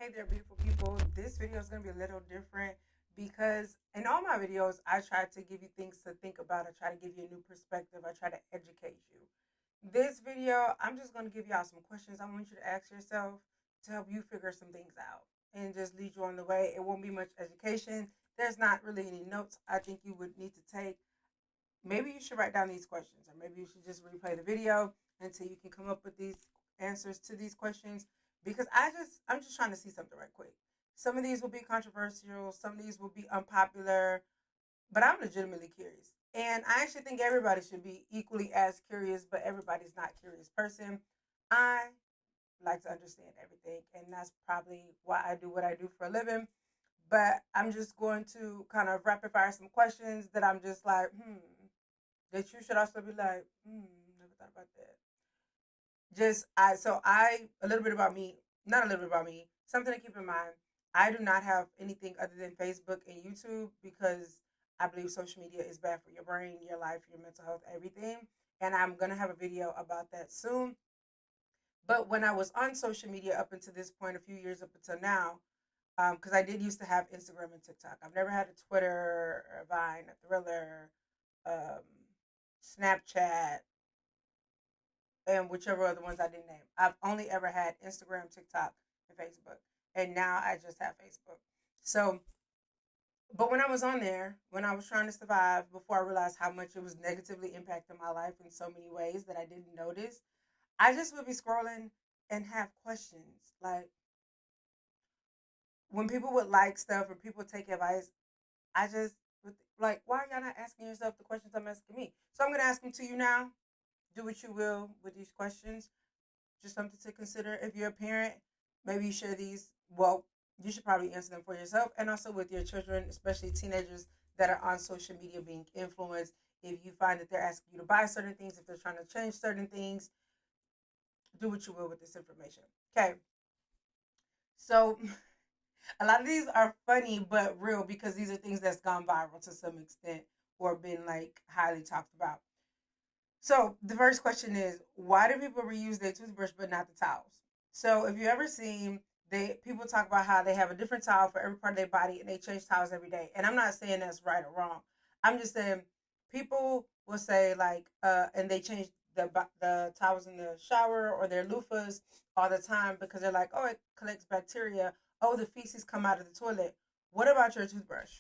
Hey there, beautiful people. This video is going to be a little different because in all my videos, I try to give you things to think about. I try to give you a new perspective. I try to educate you. This video, I'm just going to give y'all some questions I want you to ask yourself to help you figure some things out and just lead you on the way. It won't be much education. There's not really any notes I think you would need to take. Maybe you should write down these questions, or maybe you should just replay the video until you can come up with these answers to these questions, because I'm just trying to see something right quick. Some of these will be controversial, some of these will be unpopular, but I'm legitimately curious. And I actually think everybody should be equally as curious, but everybody's not a curious person. I like to understand everything, and that's probably why I do what I do for a living. But I'm just going to kind of rapid fire some questions that I'm just like, that you should also be like, never thought about that. A little bit about me, not a little bit about me, something to keep in mind. I do not have anything other than Facebook and YouTube because I believe social media is bad for your brain, your life, your mental health, everything. And I'm gonna have a video about that soon. But when I was on social media up until this point, a few years up until now, because I did used to have Instagram and TikTok. I've never had a Twitter, a Vine, a Thriller, um, Snapchat, and whichever other ones I didn't name. I've only ever had Instagram, TikTok, and Facebook, and now I just have Facebook. So, but when I was on there, when I was trying to survive, before I realized how much it was negatively impacting my life in so many ways that I didn't notice, I just would be scrolling and have questions like when people would like stuff or people would take advice. I just would like, why are y'all not asking yourself the questions I'm asking me? So I'm gonna ask them to you now. Do what you will with these questions. Just something to consider. If you're a parent, maybe you share these. Well, you should probably answer them for yourself and also with your children, especially teenagers that are on social media being influenced. If you find that they're asking you to buy certain things, if they're trying to change certain things, do what you will with this information. Okay. So a lot of these are funny but real because these are things that's gone viral to some extent or been like highly talked about. So the first question is, why do people reuse their toothbrush but not the towels? So if you ever seen, they people talk about how they have a different towel for every part of their body and they change towels every day. And I'm not saying that's right or wrong. I'm just saying people will say like, and they change the towels in the shower or their loofahs all the time because they're like, oh, it collects bacteria. Oh, the feces come out of the toilet. What about your toothbrush?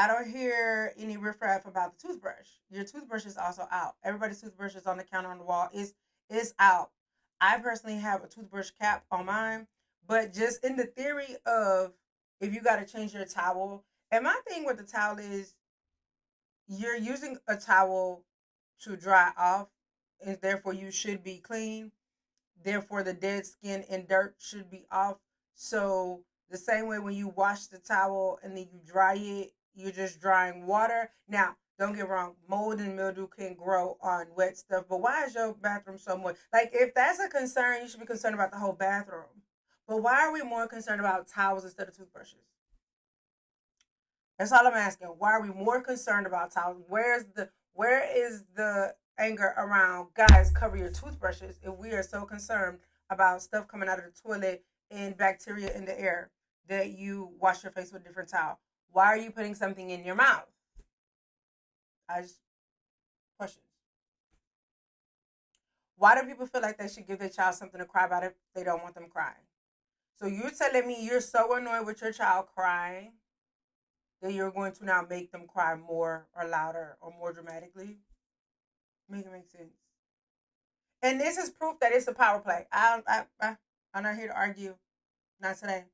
I don't hear any riffraff about the toothbrush. Your toothbrush is also out. Everybody's toothbrush is on the counter on the wall. Is out. I personally have a toothbrush cap on mine, but just in the theory of if you got to change your towel, and my thing with the towel is you're using a towel to dry off, and therefore you should be clean. Therefore, the dead skin and dirt should be off. So, the same way when you wash the towel and then you dry it, you're just drying water. Now, don't get wrong, mold and mildew can grow on wet stuff, but why is your bathroom so much? Like, if that's a concern, you should be concerned about the whole bathroom. But why are we more concerned about towels instead of toothbrushes? That's all I'm asking. Why are we more concerned about towels? Where is the anger around guys cover your toothbrushes if we are so concerned about stuff coming out of the toilet and bacteria in the air that you wash your face with a different towel? Why are you putting something in your mouth? I just questions. Why do people feel like they should give their child something to cry about if they don't want them crying? So you're telling me you're so annoyed with your child crying that you're going to now make them cry more or louder or more dramatically? Make it make sense. And this is proof that it's a power play. I'm not here to argue. Not today.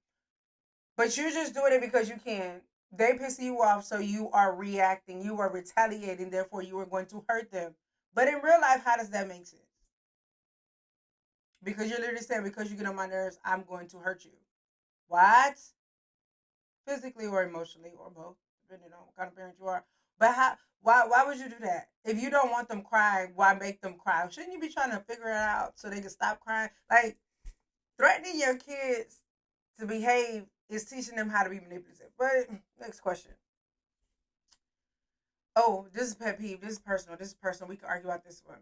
But you're just doing it because you can. They piss you off, so you are reacting. You are retaliating. Therefore, you are going to hurt them. But in real life, how does that make sense? Because you're literally saying, because you get on my nerves, I'm going to hurt you. What? Physically or emotionally or both, depending on what kind of parent you are. But how? Why would you do that? If you don't want them crying, why make them cry? Shouldn't you be trying to figure it out so they can stop crying? Like threatening your kids to behave is teaching them how to be manipulative. But next question. Oh, this is pet peeve. This is personal. This is personal. We can argue about this one.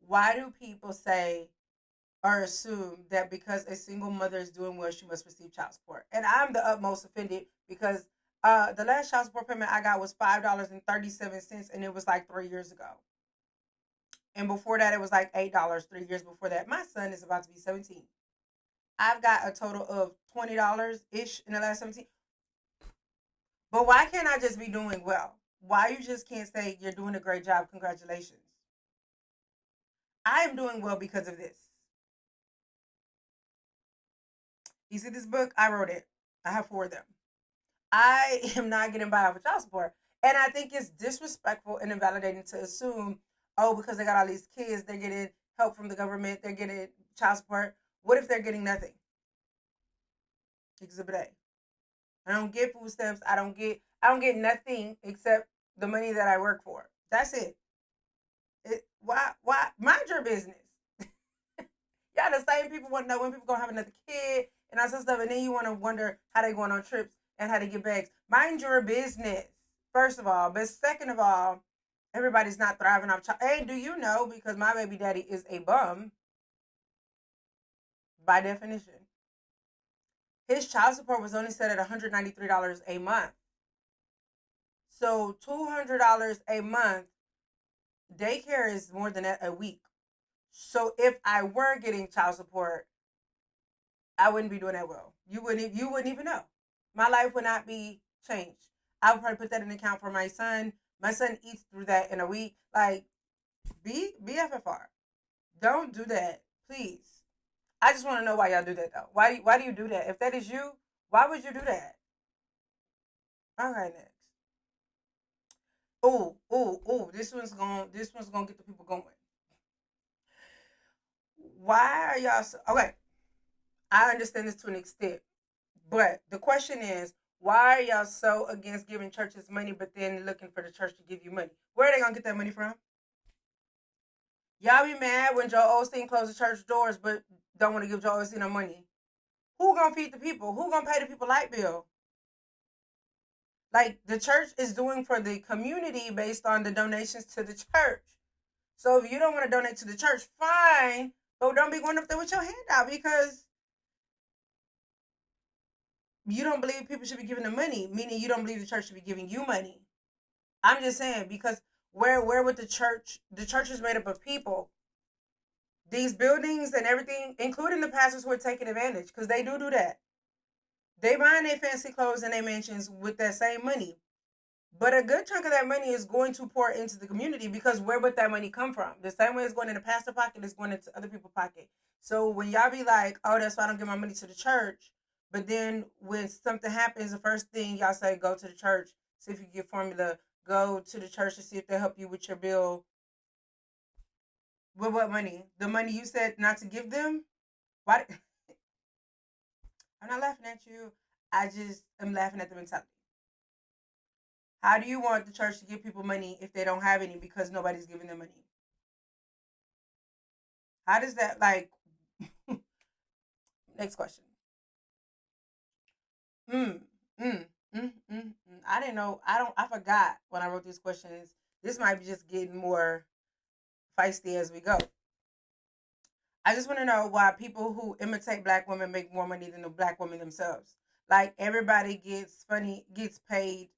Why do people say or assume that because a single mother is doing well, she must receive child support. And I'm the utmost offended because the last child support payment I got was $5.37, and it was like 3 years ago. And before that, it was like $8 3 years before that. My son is about to be 17. I've got a total of $20 ish in the last 17. But why can't I just be doing well? Why you just can't say you're doing a great job? Congratulations. I am doing well because of this. You see this book? I wrote it. I have 4 of them. I am not getting by off of child support. And I think it's disrespectful and invalidating to assume, oh, because they got all these kids, they're getting help from the government, they're getting child support. What if they're getting nothing? Exhibit A. I don't get food stamps. I don't get nothing except the money that I work for. That's it. Why mind your business? Y'all the same people want to know when people gonna have another kid and all that stuff, and then you want to wonder how they going on trips and how they get bags. Mind your business, first of all. But second of all, everybody's not thriving off child. Hey, do you know? Because my baby daddy is a bum by definition. His child support was only set at $193 a month. So $200 a month. Daycare is more than that a week. So if I were getting child support, I wouldn't be doing that well. You wouldn't even know. My life would not be changed. I would probably put that in account for my son. My son eats through that in a week. Like, be FFR. Don't do that, please. I just want to know why y'all do that though. Why do you do that? If that is you, why would you do that? Okay, next. Oh, this one's gonna get the people going. Why are y'all so okay? I understand this to an extent. But the question is, why are y'all so against giving churches money, but then looking for the church to give you money? Where are they gonna get that money from? Y'all be mad when Joel Osteen closed the church doors, but don't want to give Joel Osteen no money. Who gonna feed the people? Who gonna pay the people light bill? Like the church is doing for the community based on the donations to the church. So if you don't want to donate to the church, fine, but don't be going up there with your hand out because you don't believe people should be giving the money, meaning you don't believe the church should be giving you money. I'm just saying because where would the church? The church is made up of people. These buildings and everything, including the pastors who are taking advantage, because they do that. They buying their fancy clothes and their mansions with that same money. But a good chunk of that money is going to pour into the community because where would that money come from? The same way it's going in the pastor pocket, it's going into other people's pocket. So when y'all be like, oh, that's why I don't give my money to the church. But then when something happens, the first thing y'all say, go to the church, see if you get formula, go to the church to see if they help you with your bill. With what money? The money you said not to give them? Why? I'm not laughing at you. I just am laughing at the mentality. How do you want the church to give people money if they don't have any because nobody's giving them money? How does that like? Next question. Mm, mm, I didn't know. I don't. I forgot when I wrote these questions. This might be just getting more feisty as we go. I just want to know why people who imitate black women make more money than the black women themselves. Like everybody gets paid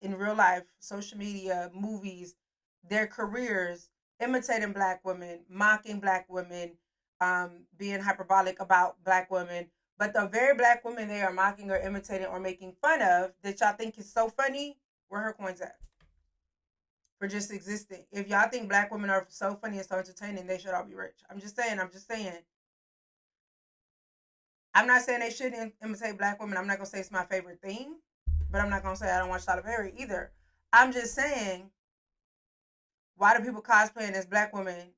in real life, social media, movies, their careers, imitating black women, mocking black women, being hyperbolic about black women. But the very black women they are mocking or imitating or making fun of that y'all think is so funny, where her coins at? For just existing. If y'all think black women are so funny and so entertaining, they should all be rich. I'm just saying. I'm not saying they shouldn't imitate black women. I'm not gonna say it's my favorite thing, but I'm not gonna say I don't watch Tyler Perry either. I'm just saying, why do people cosplaying as black women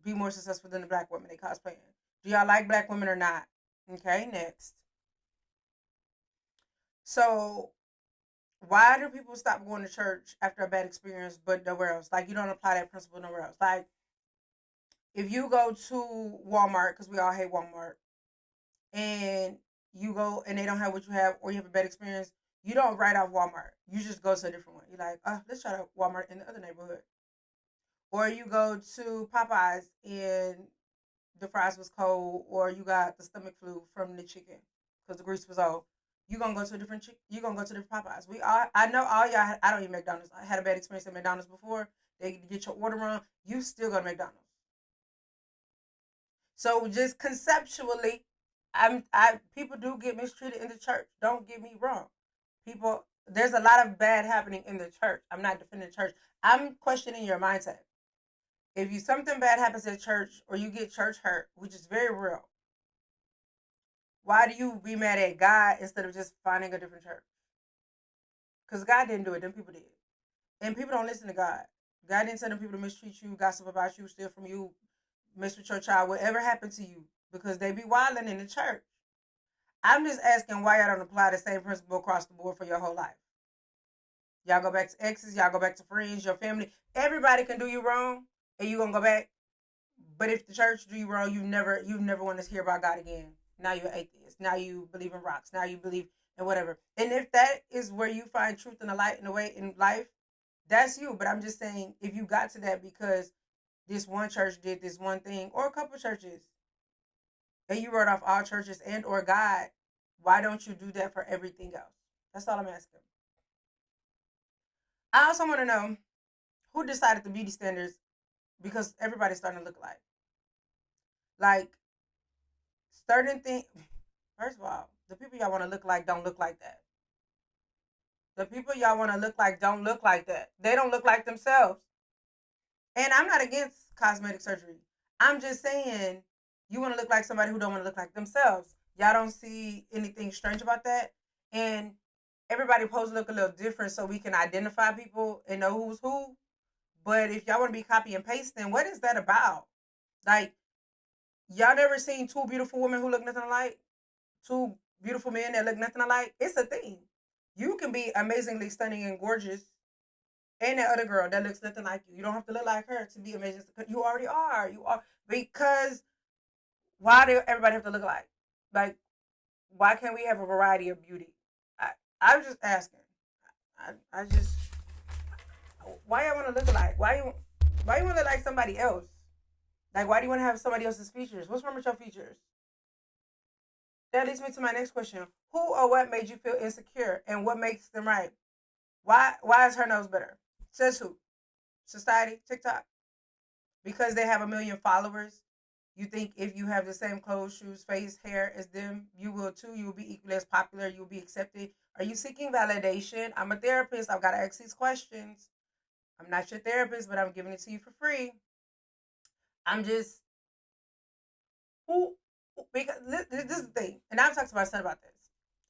be more successful than the black women they cosplaying? Do y'all like black women or not? Okay, next. So why do people stop going to church after a bad experience but nowhere else? Like you don't apply that principle nowhere else. Like if you go to Walmart, because we all hate Walmart, and you go and they don't have what you have or you have a bad experience, you don't write off Walmart. You just go to a different one. You're like, oh, let's try to Walmart in the other neighborhood. Or you go to Popeyes and the fries was cold, or you got the stomach flu from the chicken because the grease was old. You gonna go to a different you gonna go to different Popeyes. I know all y'all. I don't eat McDonald's. I had a bad experience at McDonald's before. They get your order wrong. You still go to McDonald's. So just conceptually, I people do get mistreated in the church. Don't get me wrong. People, there's a lot of bad happening in the church. I'm not defending the church. I'm questioning your mindset. If you something bad happens at church or you get church hurt, which is very real, why do you be mad at God instead of just finding a different church? Because God didn't do it, then people did. And people don't listen to God. God didn't tell them people to mistreat you, gossip about you, steal from you, mess with your child, whatever happened to you, because they be wilding in the church. I'm just asking why y'all don't apply the same principle across the board for your whole life. Y'all go back to exes, y'all go back to friends, your family. Everybody can do you wrong, and you gonna go back. But if the church do you wrong, you never want to hear about God again. Now you're atheist. Now you believe in rocks. Now you believe in whatever. And if that is where you find truth in the light in the way in life, that's you. But I'm just saying, if you got to that because this one church did this one thing, or a couple churches, and you wrote off all churches and or God, why don't you do that for everything else? That's all I'm asking. I also want to know who decided the beauty standards, because everybody's starting to look alike. Like certain things. First of all, the people y'all want to look like don't look like that. The people y'all want to look like don't look like that. They don't look like themselves. And I'm not against cosmetic surgery. I'm just saying you want to look like somebody who don't want to look like themselves. Y'all don't see anything strange about that. And everybody supposed to look a little different so we can identify people and know who's who. But if y'all want to be copy and pasting, what is that about? Like, y'all never seen two beautiful women who look nothing alike? Two beautiful men that look nothing alike? It's a thing. You can be amazingly stunning and gorgeous, and that other girl that looks nothing like you. You don't have to look like her to be amazing. You already are. You are. Because why do everybody have to look alike? Like, why can't we have a variety of beauty? I'm just asking. I just, why y'all want to look alike? Why you want to look like somebody else? Like, why do you want to have somebody else's features? What's wrong with your features? That leads me to my next question. Who or what made you feel insecure, and what makes them right? Why is her nose better? Says who? Society? TikTok? Because they have 1 million followers? You think if you have the same clothes, shoes, face, hair as them, you will too? You will be equally as popular? You will be accepted? Are you seeking validation? I'm a therapist. I've got to ask these questions. I'm not your therapist, but I'm giving it to you for free. I'm just, who, because this is the thing. And I've talked to my son about this.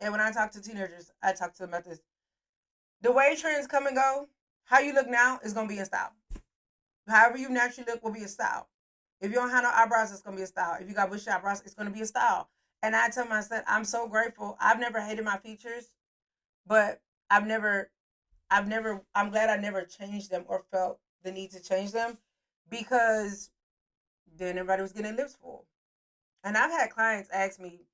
And when I talk to teenagers, I talk to them about this. The way trends come and go, how you look now is going to be in style. However you naturally look will be a style. If you don't have no eyebrows, it's going to be a style. If you got bushy eyebrows, it's going to be a style. And I tell my son, I'm so grateful. I've never hated my features, but I'm glad I never changed them or felt the need to change them, because then everybody was getting lips full. And I've had clients ask me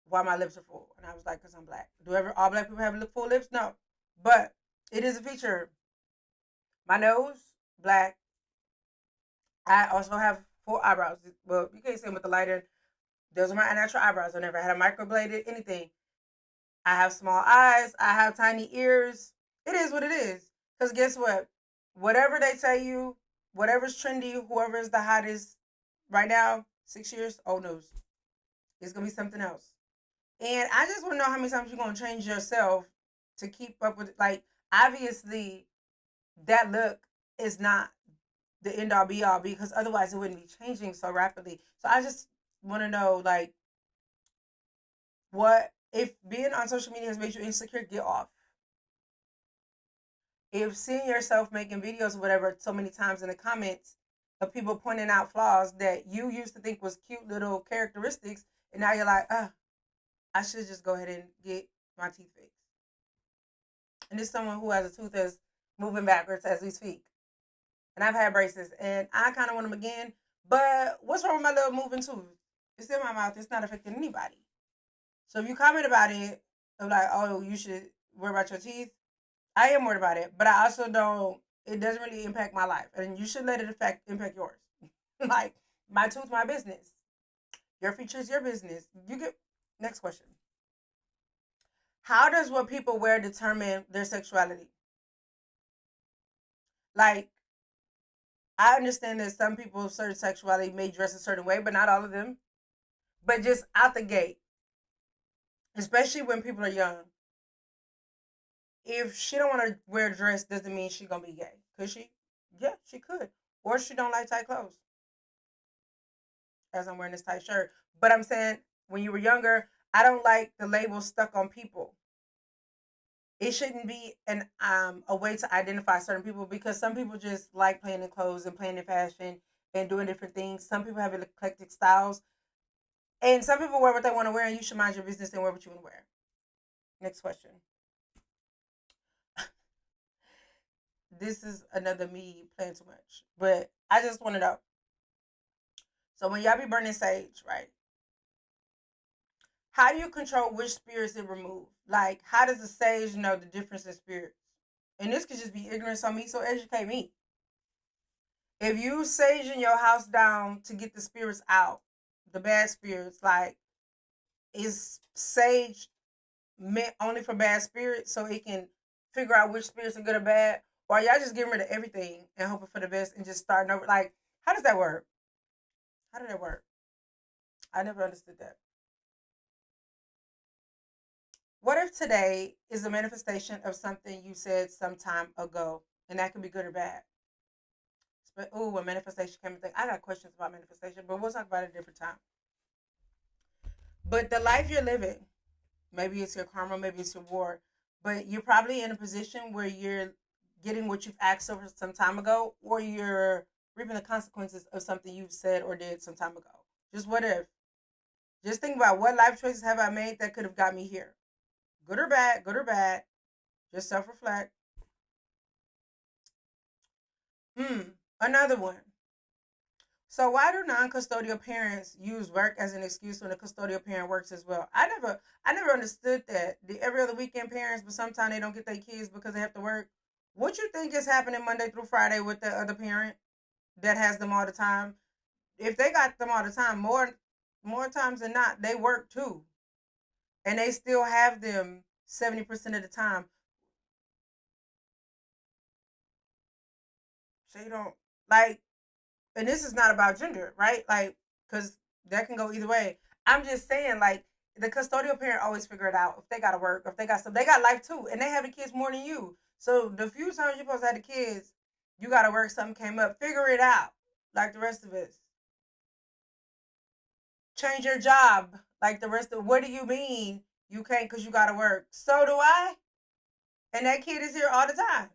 why my lips are full. And I was like, because I'm black. Do all black people have full lips? No. But it is a feature. My nose, black. I also have full eyebrows. Well, you can't see them with the lighter. Those are my natural eyebrows. I never had a microbladed, anything. I have small eyes. I have tiny ears. It is what it is. Because guess what? Whatever they tell you, whatever's trendy, whoever is the hottest right now, 6 years, oh no, it's going to be something else. And I just want to know how many times you're going to change yourself to keep up with, like, obviously, that look is not the end all be all, because otherwise it wouldn't be changing so rapidly. So I just want to know, like, what if being on social media has made you insecure? Get off. If seeing yourself making videos or whatever so many times in the comments of people pointing out flaws that you used to think was cute little characteristics, and now you're like, I should just go ahead and get my teeth fixed. And this is someone who has a tooth that's moving backwards as we speak. And I've had braces, and I kind of want them again. But what's wrong with my little moving tooth? It's in my mouth. It's not affecting anybody. So if you comment about it, of like, oh, you should worry about your teeth, I am worried about it. But I also don't, it doesn't really impact my life. And you should let it impact yours. Like, My tooth, my business. Your future is your business. You get next question. How does what people wear determine their sexuality? Like, I understand that some people of certain sexuality may dress a certain way, but not all of them. But just out the gate, especially when people are young, if she don't want to wear a dress, doesn't mean she gonna be gay. Could she? Yeah, she could. Or she don't like tight clothes, as I'm wearing this tight shirt. But I'm saying, when you were younger, I don't like the label stuck on people. It shouldn't be an a way to identify certain people, because some people just like playing in clothes and playing in fashion and doing different things. Some people have eclectic styles, and some people wear what they want to wear, and you should mind your business and wear what you want to wear. Next question. This is another me playing too much, but I just want to know. So when y'all be burning sage, right? How do you control which spirits it removes? Like, how does the sage know the difference in spirits? And this could just be ignorance on me, so educate me. If you saging your house down to get the spirits out, the bad spirits, like, is sage meant only for bad spirits so it can figure out which spirits are good or bad? Or y'all just getting rid of everything and hoping for the best and just starting over? Like, how does that work? How did that work? I never understood that. What if today is a manifestation of something you said some time ago? And that can be good or bad. But oh, when manifestation came, I got questions about manifestation, but we'll talk about it a different time. But the life you're living, maybe it's your karma, maybe it's your war, but you're probably in a position where you're getting what you've asked for some time ago, or you're reaping the consequences of something you've said or did some time ago. Just what if? Just think about, what life choices have I made that could have got me here? Good or bad, good or bad. Just self reflect. Another one. So why do non-custodial parents use work as an excuse when a custodial parent works as well? I never understood that. The every other weekend parents, but sometimes they don't get their kids because they have to work. What you think is happening Monday through Friday with the other parent that has them all the time? If they got them all the time, more times than not, they work too, and they still have them 70% of the time. So you don't, like, and this is not about gender, right? Like, because that can go either way. I'm just saying, like, the custodial parent always figure it out. If they gotta work, if they got stuff, they got life too, and they have the kids more than you. So the few times you're supposed to have the kids, you gotta work. Something came up, figure it out, like the rest of us. Change your job, like the rest of. What do you mean you can't? Because you gotta work. So do I. And that kid is here all the time.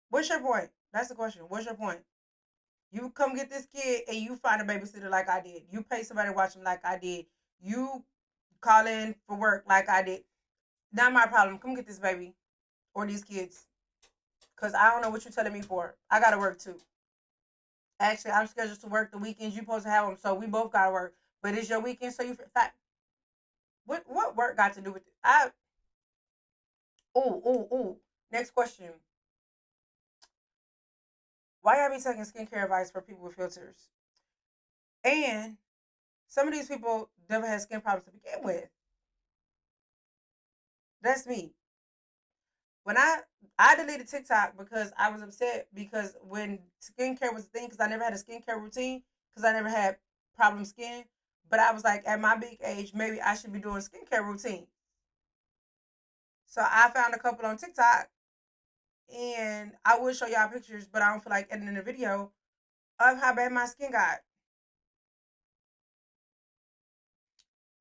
What's your point? That's the question. What's your point? You come get this kid and you find a babysitter like I did. You pay somebody to watch him like I did. You call in for work like I did. Not my problem. Come get this baby or these kids. Because I don't know what you're telling me for. I got to work too. Actually, I'm scheduled to work the weekends. You're supposed to have them. So we both got to work. But it's your weekend. So you. What work got to do with it? Oh. Next question. Why y'all be taking skincare advice for people with filters? And some of these people never had skin problems to begin with. That's me. When I deleted TikTok because I was upset, because when skincare was a thing, because I never had a skincare routine, because I never had problem skin. But I was like, at my big age, maybe I should be doing skincare routine. So I found a couple on TikTok, and I would show y'all pictures, but I don't feel like editing a video of how bad my skin got.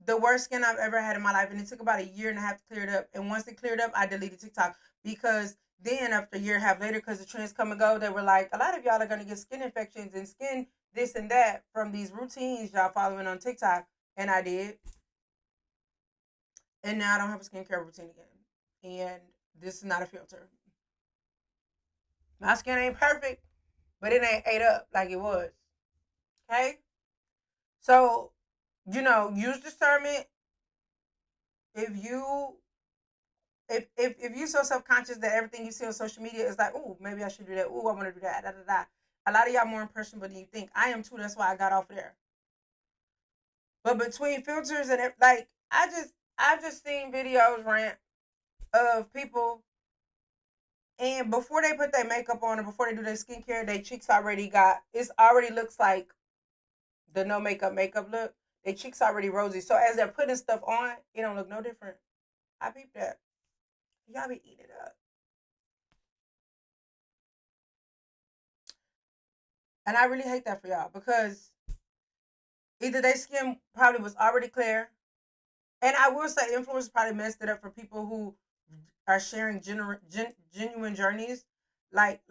The worst skin I've ever had in my life, and it took about a year and a half to clear it up. And once it cleared up, I deleted TikTok, because then after a year and a half later, because the trends come and go, they were like, a lot of y'all are gonna get skin infections and skin this and that from these routines y'all following on TikTok, and I did, and now I don't have a skincare routine again. And this is not a filter. My skin ain't perfect, but it ain't ate up like it was. Okay, so use discernment. If you if you're so self-conscious that everything you see on social media is like, oh, maybe I should do that. Oh, I want to do that. Da, da, da. A lot of y'all more impressionable than you think. I am too. That's why I got off there. But between filters and like, I've just seen videos rant of people, and before they put their makeup on or before they do their skincare, their cheeks already got, it's already looks like the no makeup look. Their cheeks already rosy. So as they're putting stuff on, it don't look no different. I peeped that. Y'all be eating it up. And I really hate that for y'all because either their skin probably was already clear. And I will say influencers probably messed it up for people who are sharing genuine journeys. Like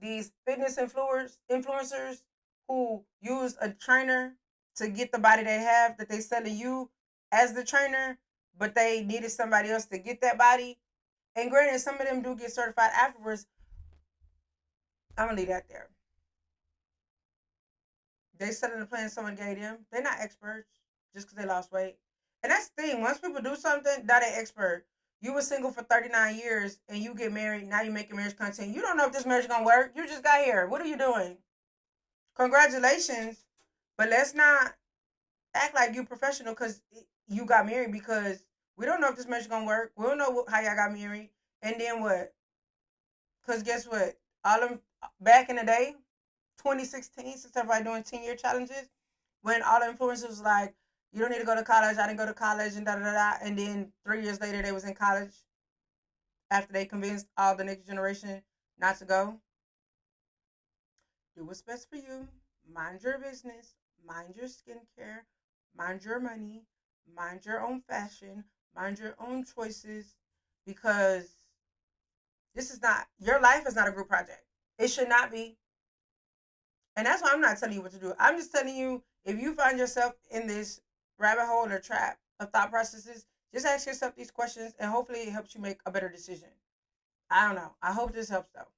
these fitness influencers who use a trainer to get the body they have that they selling you as the trainer, but they needed somebody else to get that body. And granted, some of them do get certified afterwards. I'm gonna leave that there. They selling the plan someone gave them. They're not experts just because they lost weight. And that's the thing. Once people do something, that they expert. You were single for 39 years and you get married. Now you're making marriage content. You don't know if this marriage is gonna work. You just got here. What are you doing? Congratulations, but let's not act like you professional because you got married, because we don't know if this marriage is gonna work. We don't know how y'all got married, and then what? Because guess what? All them back in the day, 2016, since everybody doing 10-year challenges, when all the influencers was like, you don't need to go to college, I didn't go to college, and da da da, and then 3 years later they was in college after they convinced all the next generation not to go. Do what's best for you. Mind your business. Mind your skincare. Mind your money. Mind your own fashion. Mind your own choices. Because this is not, your life is not a group project. It should not be. And that's why I'm not telling you what to do. I'm just telling you, if you find yourself in this rabbit hole or trap of thought processes, just ask yourself these questions and hopefully it helps you make a better decision. I don't know. I hope this helps though.